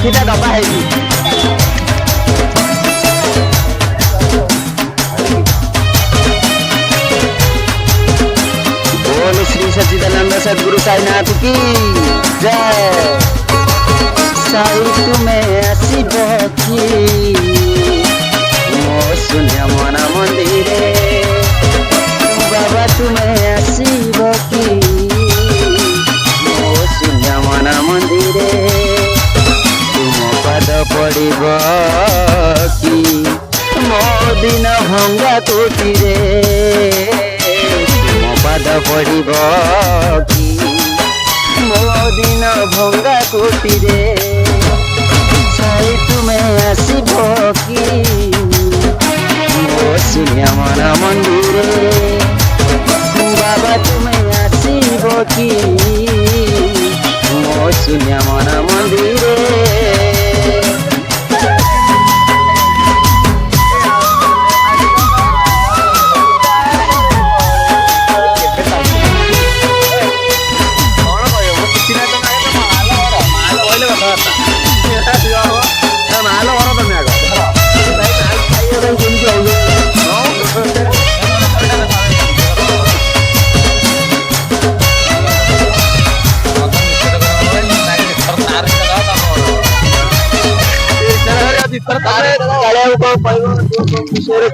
କିଛିଟା ଡବା ହେଇଛି। बोल श्री सच्चिदानंद सदगुरु साईनाथ की जय। साई तुम्हें आसीब कि मो शून्य मन मंदिर बाबा तुम्हें आसीब कि मो शून्य मन मंदिर तुम पद पड़ब कि मो दिन भंगा कोटिरे पाद पड़ब कि मो दिन भंगा कोटिरे साई तुम्हें आसीब कि मो शून्य मन मंदिर बाबा तुम्हें आसीब कि मो शून्य मन मंदिर।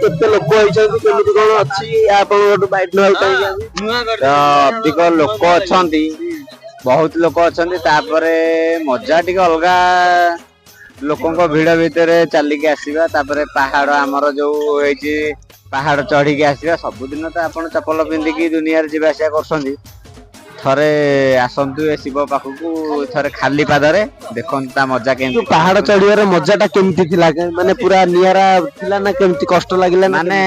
केते लोक केମିତି कौन अच्छी बाइट अधिक लोक अच्छा बहुत लोक अच्छा मजा टी अलगा लोकों भिड़ भितर चलिकी आसवा पहाड़ आमर जो पहाड़ चढ़ी के आसवा सबुदिन तो आप चपल पिंधिकी दुनिया जावास कर थरे आसतु ए शिव पाखक थरे खाली पादरे देखो मजा के पहाड़ चढ़ियार मजाटा केमती थिला माने पूरा नियारा थिला ना केमती कष्ट लागिला माने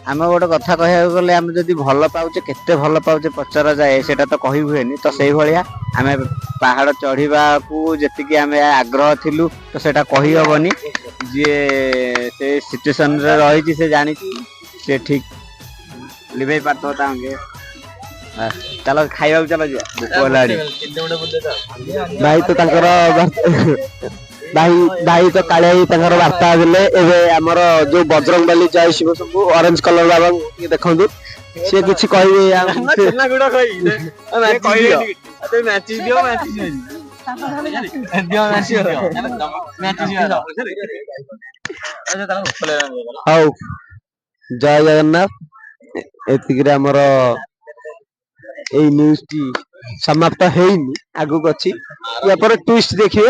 आम गोटे कथा कहया गले आम जदी भल पाउचे केते भल पाउचे पचरा जाए सेटा तो कहि हुएनी तो सेही भलिया आमे पहाड़ चढ़ीबा को जेतिकी आमे आग्रह थिलु तो सेटा कहि हबनी जे से सिचुएशन रे रही से जानि से ठीक लिबे पातो तांगे चलो खाइबा चलो भाई तो भाई तो काले वार्ता देले एबे हमर जो बजरंगबली जय शिव सब ऑरेंज कलर बाबा ये देखंतु से किछि कहबे छेना गुडा कहि मैचेस दियो हाउ जय जगन्नाथ एतिकरे हमर এই নিউজটি সমাপ্ত হয়নি আগুক ଅଛି या पर ट्विस्ट देखिए।